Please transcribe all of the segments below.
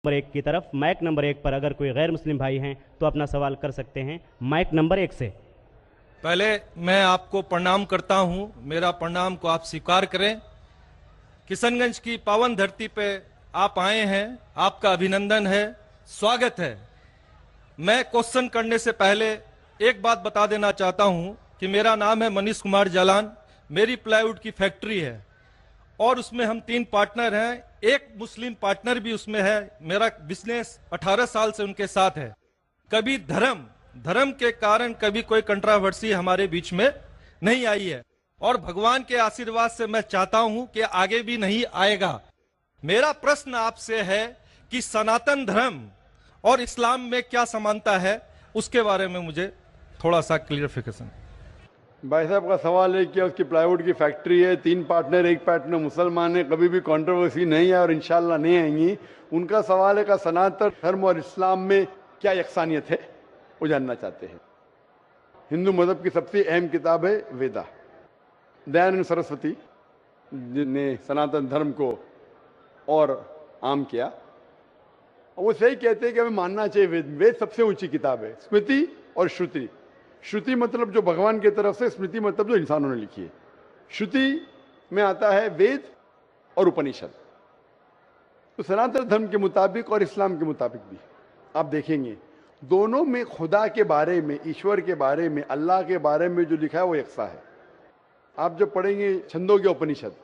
Number 1 की तरफ। Mic number 1 पर अगर कोई गैर मुस्लिम भाई हैं तो अपना सवाल कर सकते हैं माइक नंबर 1 से। पहले मैं आपको प्रणाम करता हूं, मेरा प्रणाम को आप स्वीकार करें। किशनगंज की पावन धरती पे आप आए हैं, आपका अभिनंदन है, स्वागत है। मैं क्वेश्चन करने से पहले एक बात बता देना चाहता हूं कि मेरा नाम है मनीष कुमार जालान, मेरी प्लाईवुड की फैक्ट्री है और उसमें हम 3 पार्टनर हैं, एक मुस्लिम पार्टनर भी उसमें है। मेरा बिजनेस 18 साल से उनके साथ है। कभी धर्म के कारण कभी कोई कंट्रावर्सी हमारे बीच में नहीं आई है और भगवान के आशीर्वाद से मैं चाहता हूं कि आगे भी नहीं आएगा। मेरा प्रश्न आपसे है कि सनातन धर्म और इस्लाम में क्या समानता है, उसके बारे में मुझे थोड़ा सा क्लियरिफिकेशन। भाई साहब का सवाल है कि उसकी प्लाईवुड की फैक्ट्री है, 3 पार्टनर, एक पार्टनर मुसलमान है, कभी भी कंट्रोवर्सी नहीं है और इंशाल्लाह नहीं आएंगी। उनका सवाल है कि सनातन धर्म और इस्लाम में क्या यकसानियत है, वो जानना चाहते हैं। हिंदू मजहब की सबसे अहम किताब है वेदा। दयानंद सरस्वती जिनने सनातन धर्म को और आम किया, वो सही कहते हैं कि हमें मानना चाहिए वेद। वेद सबसे ऊंची किताब है। स्मृति और श्रुति, श्रुति मतलब जो भगवान की तरफ से, स्मृति मतलब जो इंसानों ने लिखी है। श्रुति में आता है वेद और उपनिषद। तो सनातन धर्म के मुताबिक और इस्लाम के मुताबिक भी आप देखेंगे दोनों में खुदा के बारे में, ईश्वर के बारे में, अल्लाह के बारे में जो लिखा है वो यकसा है। आप जब पढ़ेंगे छंदोग्य उपनिषद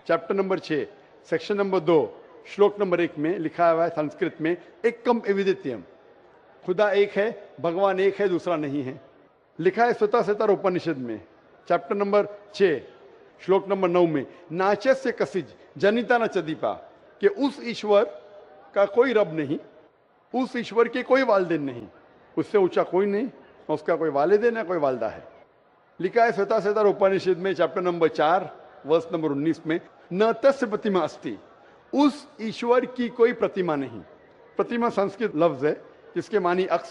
चैप्टर नंबर 6 सेक्शन नंबर 2 श्लोक नंबर 1 में लिखा हुआ है संस्कृत में, एकम एविदित्यम, खुदा एक है, भगवान एक है, दूसरा नहीं है। लिखा है स्वतः उपनिषद में चैप्टर नंबर 6 श्लोक नंबर 9 में, नाचस्य कसिज जनिता न चदीपा, कि उस ईश्वर का कोई रब नहीं, उस ईश्वर के कोई वालिदैन नहीं, उससे ऊंचा कोई नहीं, उसका कोई वालिदैन है, कोई वालदा है। लिखा है स्वतः उपनिषद में चैप्टर नंबर 4 वर्ष नंबर 19 में, न तस्य प्रतिमा अस्ति, उस ईश्वर की कोई प्रतिमा नहीं। प्रतिमा संस्कृत लफ्ज है जिसके मानी अक्स,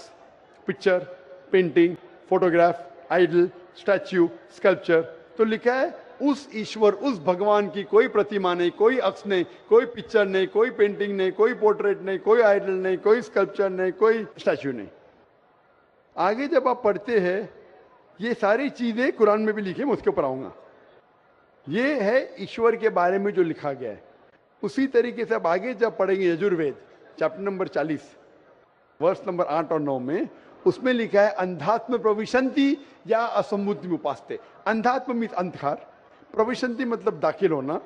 picture, painting, photograph, idol, statue, sculpture. तो लिखा है उस ईश्वर, उस भगवान की कोई प्रतिमा नहीं, कोई अक्स नहीं, कोई पिक्चर नहीं, कोई पेंटिंग नहीं, कोई पोर्ट्रेट नहीं, कोई आइडल नहीं, कोई स्कल्पचर नहीं, कोई स्टैच्यू नहीं। आगे जब आप पढ़ते हैं ये सारी चीजें कुरान में भी लिखी, मैं उसके ऊपर आऊंगा। ये है ईश्वर के बारे में जो लिखा गया है। उसी तरीके से आप आगे जब पढ़ेंगे यजुर्वेद चैप्टर नंबर 40 वर्ष नंबर 8 और 9 में, उसमें लिखा है अंधात्म प्रविशंति या असम्मुति उपास्ते। अंधात्म मीन्स अंधकार, प्रविशंति मतलब दाखिल होना,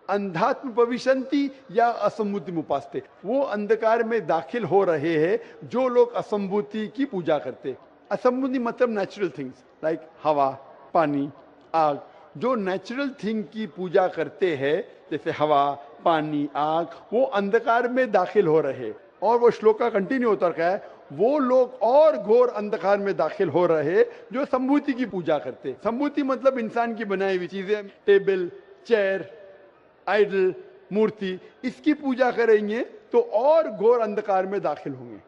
अंधात्म प्रविशंति या असम्मुति उपास्ते, वो अंधकार में दाखिल हो रहे हैं जो लोग असम्भूति की पूजा करते। असम्भूति मतलब नेचुरल थिंग्स लाइक हवा, पानी, आग, जो नेचुरल थिंग की पूजा करते हैं जैसे हवा, पानी, आग, वो अंधकार में दाखिल हो रहे। और वो श्लोक का कंटिन्यू होता रहा है, वो लोग और घोर अंधकार में दाखिल हो रहे जो संभूति की पूजा करते। संभूति मतलब इंसान की बनाई हुई चीजें, टेबल, चेयर, आइडल, मूर्ति, इसकी पूजा करेंगे तो और घोर अंधकार में दाखिल होंगे।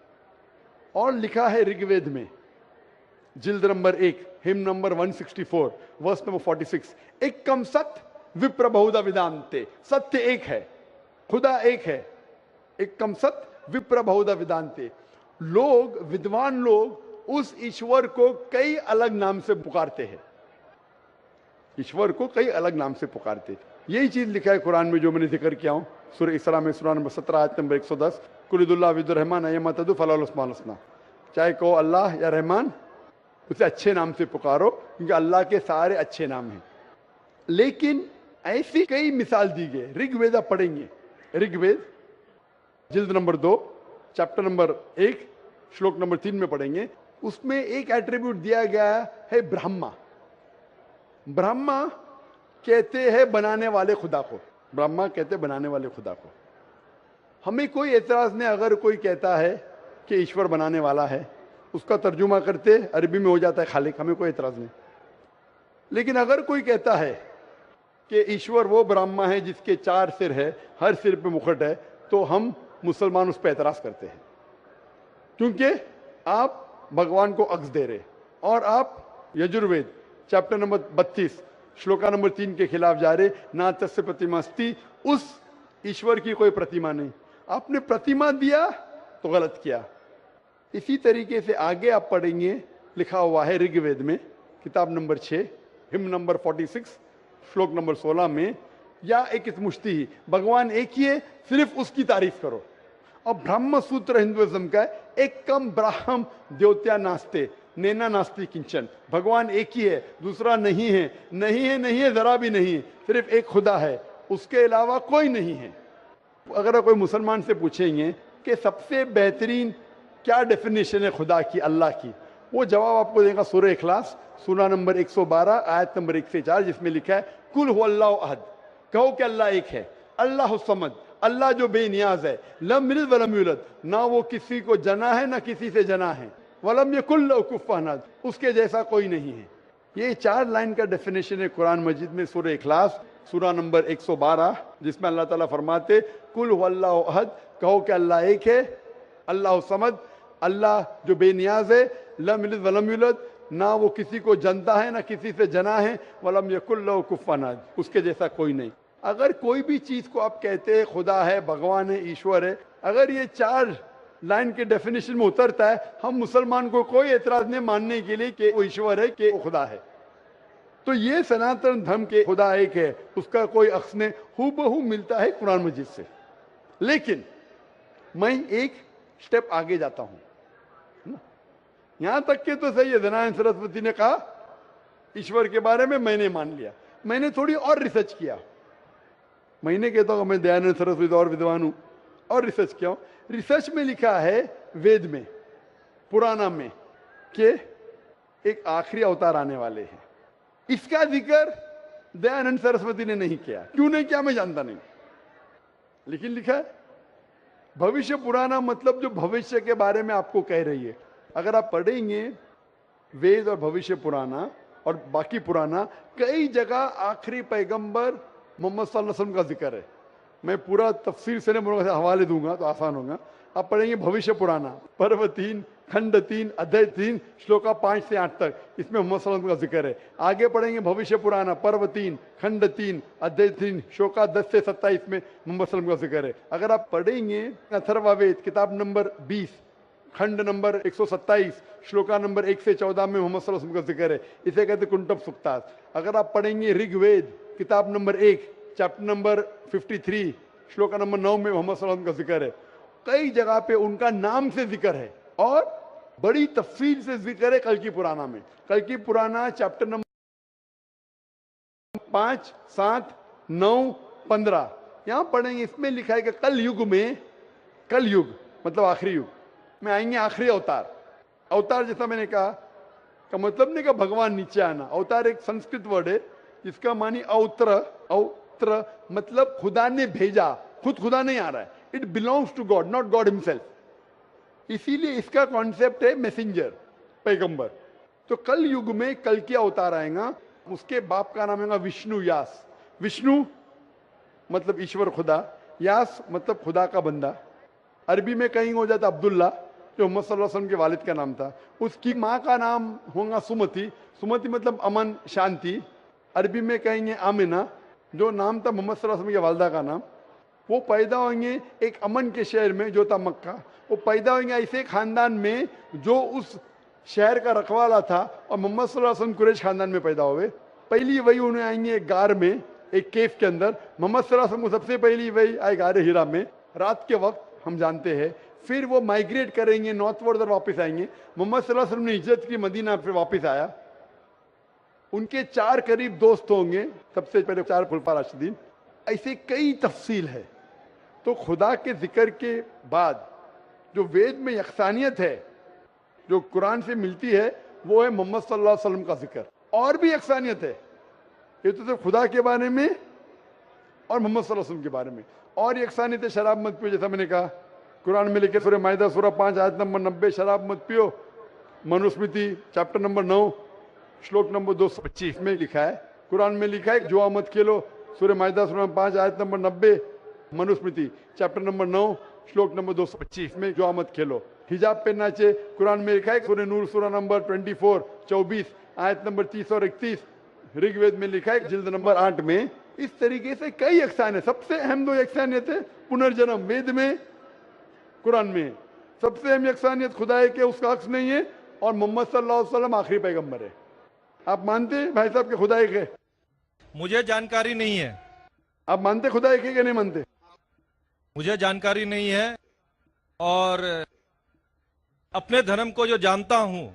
और लिखा है ऋग्वेद में जिल्द number 1 hymn number 164 verse number 46, एकम सत्य विप्र बहुधा विदांते, सत्य एक है, खुदा एक है, एकम सत्य विप्र बहुधा विदांते। लोग, विद्वान लोग उस ईश्वर को कई अलग नाम से पुकारते हैं, ईश्वर को कई अलग नाम से पुकारते। यही चीज लिखा है कुरान में जो मैंने जिक्र किया हूं, सूरह इसरा में सूरह नंबर 17 आयत नंबर 110, कुलिदुल्लाह विदुर्रहमान अयमतदु फलाल उस्मान हसना, चाहे कहो अल्लाह या रहमान, उसे अच्छे नाम से पुकारो क्योंकि अल्लाह के सारे अच्छे नाम हैं। लेकिन ऐसी कई मिसाल दी गई। ऋग्वेद आप पढ़ेंगे, ऋग्वेद जिल्द नंबर 2 चैप्टर नंबर 1 श्लोक नंबर 3 में पढ़ेंगे, उसमें एक एट्रीब्यूट दिया गया है ब्रह्मा। ब्रह्मा कहते हैं बनाने वाले खुदा को, ब्रह्मा कहते हैं बनाने वाले खुदा को। हमें कोई एतराज नहीं अगर कोई कहता है कि ईश्वर बनाने वाला है, उसका तर्जुमा करते अरबी में हो जाता है खालिक, हमें कोई एतराज नहीं। लेकिन अगर कोई कहता है कि ईश्वर वो ब्रह्मा है जिसके 4 सिर है, हर सिर पे मुकुट है, तो हम मुसलमान उस पर एतराज करते हैं क्योंकि आप भगवान को अक्स दे रहे और आप Yajurveda chapter number 32 shloka number 3 के खिलाफ जा रहे। ना तस्य प्रतिमा अस्ति, उस ईश्वर की कोई प्रतिमा नहीं। आपने प्रतिमा दिया तो गलत किया। इसी तरीके से आगे आप पढ़ेंगे, लिखा हुआ है ऋग्वेद में किताब नंबर 6 हिम नंबर 46 श्लोक नंबर 16 में, या एक मुश्ती ही, भगवान एक ही है, सिर्फ उसकी तारीफ करो। और ब्रह्म सूत्र हिंदुइज्म का है, एक कम ब्राह्म द्योत्या नास्ते नैना नास्ति किंचन, भगवान एक ही है, दूसरा नहीं है, नहीं है, नहीं है, जरा भी नहीं है, सिर्फ एक खुदा है, उसके अलावा कोई नहीं है। अगर कोई मुसलमान से पूछेंगे कि सबसे बेहतरीन क्या डेफिनेशन है खुदा की, अल्लाह की, वो जवाब आपको देगा सूरह इखलास सूरा नंबर 112 आयत नंबर 1 से 4, जिसमें लिखा है कुल हुवल्लाहु अहद, कहो कि अल्लाह एक है, अल्लाह समद, अल्लाह जो बेनियाज है, लम यलिद वलम यूलद, ना वो किसी को जना है ना किसी से जना है, वलम यकुल लहू कुफुवन अहद, उसके जैसा कोई नहीं है। ये 4 लाइन का डेफिनेशन है कुरान मजीद में सूरह इखलास सूरा नंबर 112, जिसमें अल्लाह ताला फरमाते कुल हुवल्लाहु अहद, कहो कि अल्लाह एक है, अल्लाह समद, अल्लाह जो बेनियाज है, लम यलिद वलम यूलद, ना वो किसी को जनता है ना किसी से जना है, वलम यकुल लहू कुफुवन अहद, उसके जैसा कोई नहीं। अगर कोई भी चीज को आप कहते हैं खुदा है, भगवान है, ईश्वर है, अगर ये 4 लाइन के डेफिनेशन में उतरता है, हम मुसलमान को कोई एतराज नहीं मानने के लिए कि वो ईश्वर है, कि वो खुदा है। तो ये सनातन धर्म के खुदा एक है, उसका कोई अक्स ने हूबहू मिलता है कुरान मजीद से। लेकिन मैं एक स्टेप आगे जाता हूं, यहां तक के तो सही है, दयानंद सरस्वती ने कहा ईश्वर के बारे में, मैंने मान लिया, मैंने थोड़ी और रिसर्च किया। मैंने कहता हूं मैं दयानंद सरस्वती और विद्वान हूं, और रिसर्च किया। रिसर्च में लिखा है वेद में, पुराना में, कि एक आखिरी अवतार आने वाले हैं। इसका जिक्र दयानंद सरस्वती ने नहीं किया, क्यों नहीं किया मैं जानता नहीं, लेकिन लिखा है भविष्य पुराना, मतलब जो भविष्य के बारे में आपको कह रही है। अगर आप पढ़ेंगे वेद और भविष्य पुराना और बाकी पुराना, कई जगह आखिरी पैगंबर मोहम्मद सल्लल्लाहु अलैहि वसल्लम का जिक्र है। मैं पूरा तफसीर से नहीं बोलूंगा, हवाले दूंगा तो आसान होगा। आप पढ़ेंगे भविष्य पुराना पर्व 3 खंड 3 अध्याय 3 श्लोका 5 से 8 तक, इसमें मोहम्मद सल्लल्लाहु अलैहि वसल्लम का जिक्र है। आगे पढ़ेंगे भविष्य पुराना पर्व 3 खंड 3 अध्याय 3 श्लोका 10 से 27 में मोहम्मद सल्लल्लाहु अलैहि वसल्लम का जिक्र है। अगर आप पढ़ेंगे अथर्ववेद किताब नंबर 20 खंड नंबर 127 श्लोका नंबर 1 से 14 में मोहम्मद सल्लल्लाहु अलैहि वसल्लम का जिक्र है, इसे कहते कुंटब सुक्तास। अगर आप पढ़ेंगे ऋग्वेद किताब number 1 chapter number 53 shloka number 9 में मोहम्मद सल्लल्लाहु अलैहि वसल्लम का जिक्र है। कई जगह पे उनका नाम से जिक्र है और बड़ी तफसील से जिक्र है कल की पुराना में। कल की पुराना चैप्टर नंबर 5, 7, 9, 15 यहां पढ़ेंगे। इसमें लिखा है कि कल युग में, कल युग मतलब आखिरी युग में आएंगे आखिरी अवतार। अवतार जैसा मैंने कहा का मतलब नहीं कि भगवान नीचे आना, अवतार एक संस्कृत वर्ड है जिसका मानी अवत्र, अवत्र मतलब खुदा ने भेजा, खुद खुदा नहीं आ रहा है, it belongs to god, not god himself. इसीलिए इसका कॉन्सेप्ट है मैसेंजर, पैगंबर। तो कल युग में कल के अवतार आएगा, उसके बाप का नाम है विष्णु यास। विष्णु मतलब ईश्वर खुदा, यास मतलब खुदा का बंदा। अरबी में कहीं हो जाता अब्दुल्ला जो मोहम्मद सल्लल्लाहु अलैहि वसल्लम के वालिद का नाम था। उसकी माँ का नाम होगा सुमति, सुमति मतलब अमन शांति। अरबी में कहेंगे आमिना जो नाम था मोहम्मद सल्लल्लाहु अलैहि वसल्लम के वालदा का नाम। वो पैदा होंगे एक अमन के शहर में जो था मक्का। वो पैदा होंगे ऐसे खानदान में जो उस शहर का रखवाला था और मोहम्मद सल्लल्लाहु अलैहि वसल्लम कुरैश खानदान में पैदा हुए। पहली वही उन्हें आएंगे एक गार में, एक केव के अंदर। मोहम्मद सल्लल्लाहु अलैहि वसल्लम को सबसे पहली वही आए गार हिरा में रात के वक्त, हम जानते हैं। फिर वो माइग्रेट करेंगे नॉर्थवर्ड और वापस आएंगे। मोहम्मद सल्लल्लाहु अलैहि वसल्लम ने हिजरत की, मदीना फिर वापस आया। उनके 4 करीब दोस्त होंगे, सबसे पहले 4 खुलफा राशिदीन। ऐसे कई तफसील है। तो खुदा के जिक्र के बाद जो वेद में यकसानियत है जो कुरान से मिलती है वो है मोहम्मद सल्लल्लाहु अलैहि वसल्लम का जिक्र। और भी यकसानियत है, ये तो सिर्फ खुदा के बारे में और मोहम्मद सल्लल्लाहु अलैहि वसल्लम के बारे में। और यकसानियत है शराब मत पियो, जैसा मैंने कहा कुरान में लिखे सूरह माइदा सूरह 5 आयत नंबर 90 शराब मत पियो। मनुस्मृति चैप्टर नंबर 9 श्लोक नंबर 225 में लिखा है। कुरान में लिखा है जुआ मत खेलो, सूरह माइदा सूरह 5 आयत नंबर 90। मनुस्मृति चैप्टर नंबर 9 श्लोक नंबर 225 में जुआ मत खेलो। हिजाब पहनना चाहिए, कुरान में लिखा है सूरह नूर सूरह नंबर 24 आयत नंबर 30 और 31। ऋग्वेद में लिखा है जिल्द नंबर 8 में। इस तरीके से कई यकसानियत, सबसे अहम 2 यकसानियत है पुनर्जन्म वेद में कुरान में है। सबसे अहम यकसानियत खुदा है कि उसका अक्स नहीं है और मोहम्मद सल्लल्लाहु अलैहि वसल्लम आखिरी पैगंबर है। आप मानते हैं भाई साहब के खुदा एक है? मुझे जानकारी नहीं है। आप मानते खुदा एक है कि नहीं मानते? मुझे जानकारी नहीं है, और अपने धर्म को जो जानता हूं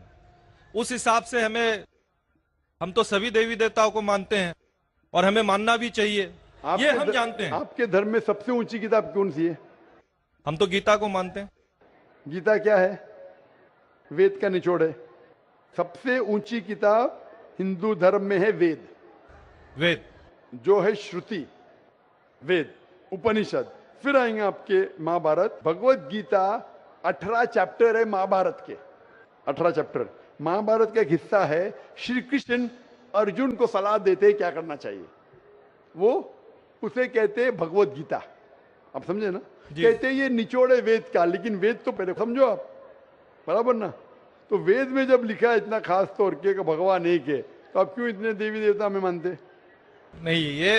उस हिसाब से हम तो सभी देवी देवताओं को मानते हैं और हमें मानना भी चाहिए, ये हम जानते हैं। आपके धर्म में सबसे ऊंची किताब कौन सी है? हम तो गीता को मानते हैं। गीता क्या है? वेद का निचोड़ है। सबसे ऊंची किताब हिंदू धर्म में है वेद। वेद जो है श्रुति, वेद, उपनिषद। फिर आएंगे आपके महाभारत। भगवत गीता 18 चैप्टर है महाभारत के, 18 चैप्टर। महाभारत का एक हिस्सा है, श्री कृष्ण अर्जुन को सलाह देते हैं क्या करना चाहिए, वो उसे कहते हैं भगवत गीता। आप समझे ना? कहते हैं ये निचोड़ है वेद का, लेकिन वेद तो पहले समझो आप, बराबर ना? तो वेद में जब लिखा है इतना खास तौर के भगवान एक है, तो आप क्यों इतने देवी देवता में मानते? नहीं, ये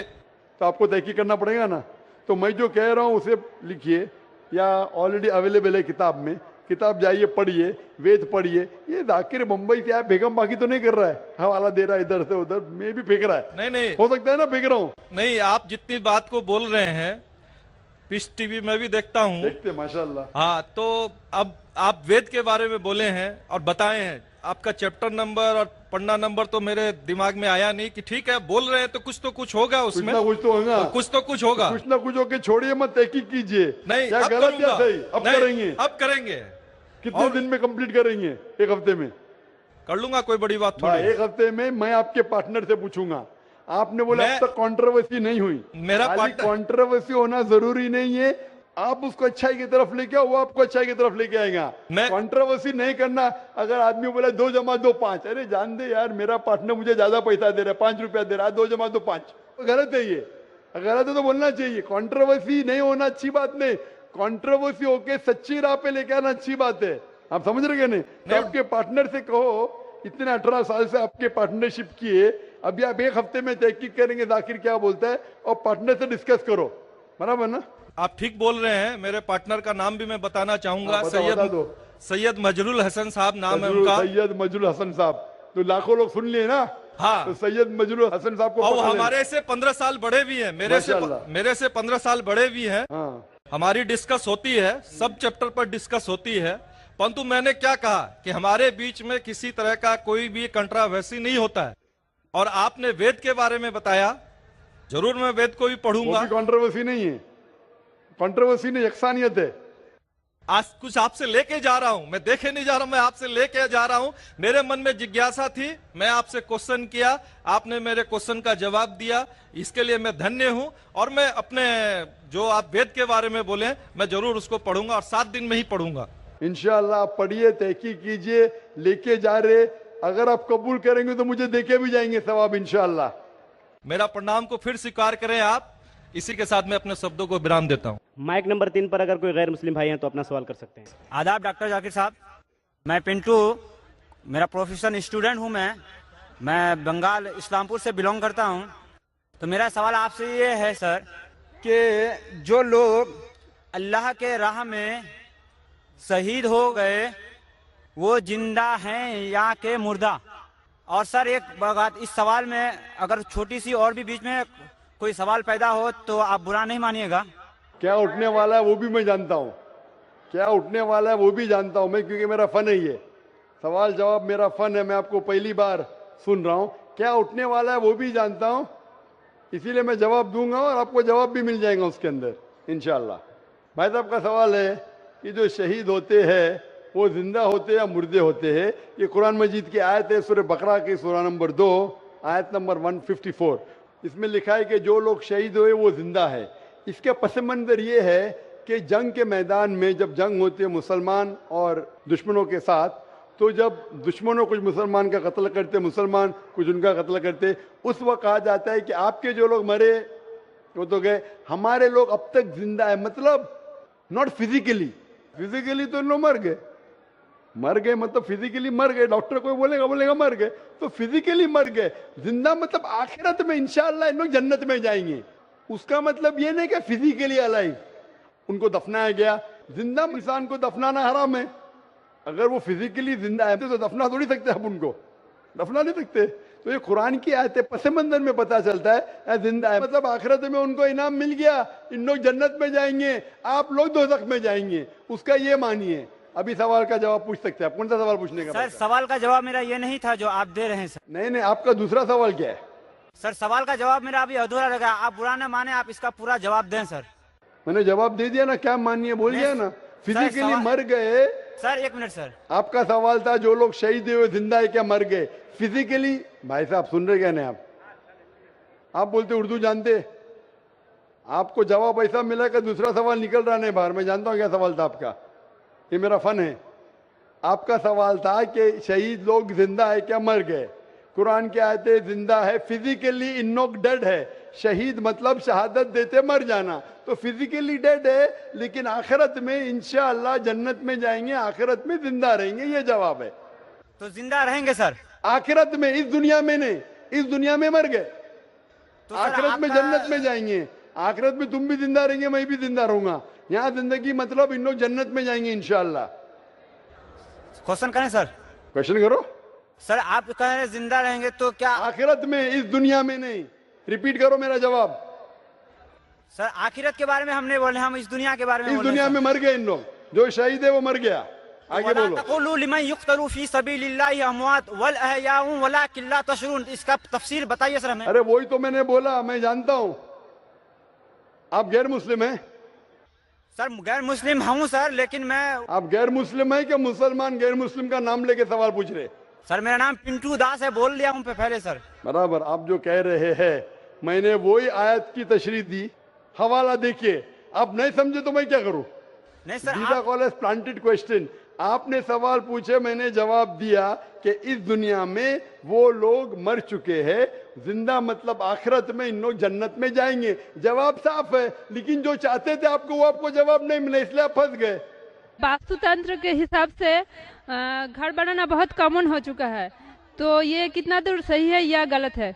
तो आपको तहकीक करना पड़ेगा ना। तो मैं जो कह रहा हूं उसे लिखिए, या ऑलरेडी अवेलेबल है किताब में, किताब जाइए पढ़िए, वेद पढ़िए। ये जाकिर मुंबई से आया बेगम बाकी तो नहीं कर रहा है, हवाला दे रहा है इधर से उधर, मैं भी फेंक रहा है। नहीं हो सकता है ना फेंक रहा हूं। नहीं, आप जितनी बात को बोल रहे हैं पीस टीवी में भी देखता हूं। देखते माशाल्लाह। हाँ, तो अब आप वेद के बारे में बोले हैं और बताए हैं, आपका चैप्टर नंबर और पन्ना नंबर तो मेरे दिमाग में आया नहीं कि ठीक है बोल रहे हैं तो कुछ होगा उसमें, कुछ तो होगा, कुछ तो कुछ होगा, कुछ ना कुछ होके छोड़िए मत, तहकीक कीजिए। नहीं, क्या अब गलत क्या सही? अब नहीं, करेंगे। अब करेंगे। कितने दिन में कंप्लीट करेंगे? एक हफ्ते में कर लूंगा, कोई बड़ी बात थोड़ी है। एक हफ्ते में मैं आपके पार्टनर से पूछूंगा। आपने बोला अब तक कंट्रोवर्सी नहीं हुई। मेरा पार्टनर, कंट्रोवर्सी होना जरूरी नहीं है, आप उसको अच्छाई की तरफ लेके आओ, वो आपको अच्छाई की तरफ लेके आएगा। कंट्रोवर्सी नहीं करना। अगर आदमी बोला 2 + 2 5, अरे जान दे यार, मेरा पार्टनर मुझे ज्यादा पैसा दे रहा है, 5 रुपया दे रहा है, 2 + 2 5, तो गलत है। ये गलत है तो बोलना चाहिए। कंट्रोवर्सी नहीं होना अच्छी बात नहीं, कंट्रोवर्सी होके सच्ची राह पे लेके आना अच्छी बात है। आप समझ रहे नहीं? तो आपके पार्टनर से कहो, इतने 18 साल से आपके पार्टनरशिप किए, अभी आप एक हफ्ते में तहकीक करेंगे जाकिर क्या बोलता है, और पार्टनर से डिस्कस करो, बराबर ना? आप ठीक बोल रहे हैं। मेरे पार्टनर का नाम भी मैं बताना चाहूंगा। सैयद मजरुल हसन साहब नाम है उनका। सैयद मजरुल हसन साहब तो लाखों लोग सुन लिए ना। हाँ, तो सैयद मजरुल हसन साहब को और हमारे से 15 साल बड़े भी हैं, मेरे से 15 साल बड़े भी हैं। हाँ। हमारी डिस्कस होती है, सब चैप्टर पर डिस्कस होती है। परंतु मैंने क्या कहा कि हमारे बीच में किसी तरह का कोई भी कंट्रोवर्सी नहीं होता है। और आपने वेद के बारे में बताया, जरूर मैं वेद को भी पढ़ूंगा। कंट्रोवर्सी नहीं है, कंट्रोवर्सी नहीं, यकसानियत है। आज कुछ आपसे लेके जा रहा हूं, मैं देखे नहीं जा रहा हूं, मैं आपसे लेके जा रहा हूं। मेरे मन में जिज्ञासा थी, मैं आपसे क्वेश्चन किया, आपने मेरे क्वेश्चन का जवाब दिया, इसके लिए मैं धन्य हूं। और मैं अपने जो आप वेद के बारे में बोले, मैं जरूर उसको पढ़ूंगा और 7 दिन में ही पढ़ूंगा इंशाअल्लाह। आप पढ़िए, तहकीक कीजिए, लेके जा रहे। अगर आप कबूल करेंगे तो मुझे देके भी जाएंगे सवाब इंशाअल्लाह। मेरा प्रणाम को फिर स्वीकार करें आप। इसी के साथ मैं अपने शब्दों को विराम देता हूं। माइक नंबर 3 पर अगर कोई गैर मुस्लिम भाई हैं तो अपना सवाल कर सकते हैं। आदाब डॉक्टर जाकिर साहब, मैं पिंटू, मेरा प्रोफेशनल स्टूडेंट हूं। मैं बंगाल इस्लामपुर से बिलोंग करता हूं। तो मेरा सवाल आपसे ये है सर कि जो लोग अल्लाह के राह में शहीद हो गए वो जिंदा हैं या के मुर्दा? और सर एक बात, इस सवाल में अगर छोटी सी और भी बीच में कोई सवाल पैदा हो तो आप बुरा नहीं मानिएगा। क्या उठने वाला है वो भी मैं जानता हूँ, क्या उठने वाला है वो भी जानता हूँ मैं, क्योंकि मेरा फन है ये सवाल जवाब, मेरा फन है। मैं आपको पहली बार सुन रहा हूँ। क्या उठने वाला है वो भी जानता हूँ, इसीलिए मैं जवाब दूंगा और आपको जवाब भी मिल जाएगा उसके अंदर इंशाल्लाह। भाई साहब का सवाल है कि जो शहीद होते हैं वो जिंदा होते हैं या मुर्दे होते हैं? ये कुरान मजीद की आयत है, सूरह बकरा की सूरा नंबर 2 आयत नंबर 154। इसमें लिखा है कि जो लोग शहीद हुए वो जिंदा है। इसके पस मंजर ये है कि जंग के मैदान में जब जंग होती है मुसलमान और दुश्मनों के साथ, तो जब दुश्मनों कुछ मुसलमान का कत्ल करते, मुसलमान कुछ उनका कत्ल करते, उस वक्त कहा जाता है कि आपके जो लोग मरे वो तो गए, हमारे लोग अब तक जिंदा है। मतलब नॉट फिजिकली, फिजिकली तो लोग मर गए मतलब फिजिकली मर गए। डॉक्टर कोई बोलेगा मर गए, तो फिजिकली मर गए। जिंदा मतलब आखिरत में इंशाअल्लाह इन लोग जन्नत में जाएंगे। उसका मतलब ये नहीं कि फिजिकली अलाइव, उनको दफनाया गया, जिंदा इंसान को दफनाना हराम है। अगर वो फिजिकली जिंदा है तो दफना थोड़ी सकते आप उनको, दफना नहीं सकते। तो ये कुरान की आयतें पस मंजर में पता चलता है जिंदा है, मतलब आखिरत में उनको इनाम मिल गया, इन लोग जन्नत में जाएंगे, आप लोग दोज़ख में जाएंगे, उसका ये मानिए। अभी सवाल का जवाब पूछ सकते हैं आप। कौन सा सवाल पूछने का? सर सवाल का जवाब मेरा ये नहीं था जो आप दे रहे हैं सर। नहीं, आपका दूसरा सवाल क्या है? सर सवाल का जवाब मेरा अभी अधूरा लगा, आप बुरा ना माने, आप इसका पूरा जवाब दें सर। मैंने जवाब दे दिया ना, क्या मानिए बोल दिया ना। फिजिकली मर गए। सर एक मिनट सर, आपका सवाल था जो लोग शहीद हुए जिंदा है क्या मर गए फिजिकली? भाई साहब सुन रहे क्या नहीं आप बोलते उर्दू जानते, आपको जवाब ऐसा मिला कि दूसरा सवाल निकल रहा नहीं बाहर। मैं जानता हूं क्या सवाल था आपका, ये मेरा फन है। आपका सवाल था कि शहीद लोग जिंदा है क्या मर गए। कुरान की आयतें जिंदा है, फिजिकली इन लोग डेड है। शहीद मतलब शहादत देते मर जाना, तो फिजिकली डेड है, लेकिन आखिरत में इंशाअल्लाह जन्नत में जाएंगे, आखिरत में जिंदा रहेंगे, ये जवाब है। तो जिंदा रहेंगे सर आखिरत में, इस दुनिया में नहीं, इस दुनिया में मर गए, तो आखिरत में जन्नत में जाएंगे। आखिरत में तुम भी जिंदा रहेंगे, मैं भी जिंदा रहूंगा। यहाँ जिंदगी मतलब इन लोग जन्नत में जाएंगे इंशाअल्लाह। क्वेश्चन करें सर? क्वेश्चन करो सर। आप कह रहे हैं जिंदा रहेंगे, तो क्या आखिरत में, इस दुनिया में नहीं? रिपीट करो मेरा जवाब। सर आखिरत के बारे में हम नहीं बोल रहे, हम इस दुनिया के बारे में इस बोल रहे दुनिया हैं में मर गए इन लोग, जो शहीद है वो मर गया। आगे बोलो। तक़ूलू लिमन युक़्तलू फी सबीलिल्लाहि अमवात वल अहयाउ वलाकिन ला तशऊरून, इसका तफसीर बताइए सर हमें। अरे वही तो मैंने बोला, मैं जानता हूं आप गैर मुस्लिम हैं। सर गैर मुस्लिम हूँ सर, लेकिन मैं आप गैर मुस्लिम है क्या मुसलमान? गैर मुस्लिम का नाम लेके सवाल पूछ रहे। सर मेरा नाम पिंटू दास है, बोल लिया हूँ पहले सर। बराबर, आप जो कह रहे हैं मैंने वही आयत की तशरीह दी, हवाला देखिए। आप नहीं समझे तो मैं क्या करूं? नहीं सर दीदा कॉल प्लांटेड क्वेश्चन। आपने सवाल पूछे, मैंने जवाब दिया कि इस दुनिया में वो लोग मर चुके हैं, जिंदा मतलब आखिरत में इन लोग जन्नत में जाएंगे। जवाब साफ है, लेकिन जो चाहते थे आपको वो आपको जवाब नहीं मिला, इसलिए आप फंस गए। वास्तुतंत्र के हिसाब से घर बनाना बहुत कॉमन हो चुका है, तो ये कितना दूर सही है या गलत है?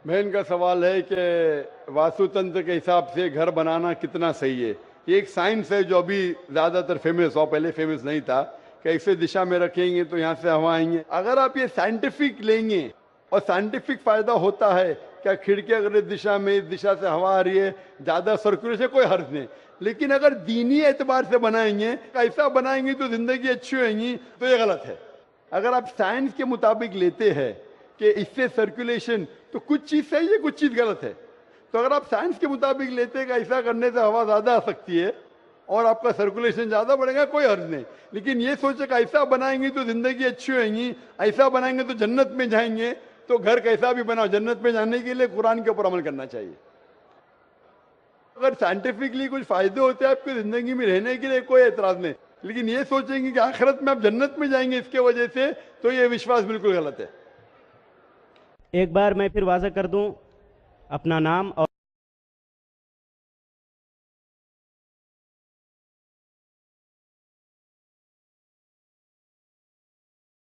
बहन का सवाल है कि वास्तुतंत्र के हिसाब से घर बनाना कितना सही है। ये एक साइंस है जो अभी ज्यादातर फेमस हो, पहले फेमस नहीं था। कैसे दिशा में रखेंगे तो यहाँ से हवा आएंगे। अगर आप ये साइंटिफिक लेंगे और साइंटिफिक फायदा होता है, क्या खिड़की अगर इस दिशा में, इस दिशा से हवा आ रही है, ज्यादा सर्कुलेशन, कोई हर्ज नहीं। लेकिन अगर दीनी एतबार से बनाएंगे, ऐसा बनाएंगे तो जिंदगी अच्छी होगी, तो ये गलत है। अगर आप साइंस के मुताबिक लेते हैं कि इससे सर्कुलेशन, तो कुछ चीज सही है, कुछ चीज गलत है। तो अगर आप साइंस के मुताबिक लेते हैं कि ऐसा करने से हवा ज्यादा आ सकती है और आपका सर्कुलेशन ज्यादा बढ़ेगा, कोई हर्ज नहीं। लेकिन ये सोचे कि ऐसा बनाएंगे तो जिंदगी अच्छी होगी, ऐसा बनाएंगे तो जन्नत में जाएंगे, तो घर कैसा भी बनाओ, जन्नत में जाने के लिए कुरान के ऊपर अमल करना चाहिए। अगर साइंटिफिकली कुछ फायदे होते हैं आपकी जिंदगी में रहने के लिए, कोई एतराज नहीं। लेकिन ये सोचेंगे कि आखिरत में आप जन्नत में जाएंगे इसके वजह से, तो ये विश्वास बिल्कुल गलत है। एक बार मैं फिर वाज़ह कर दूं, अपना नाम और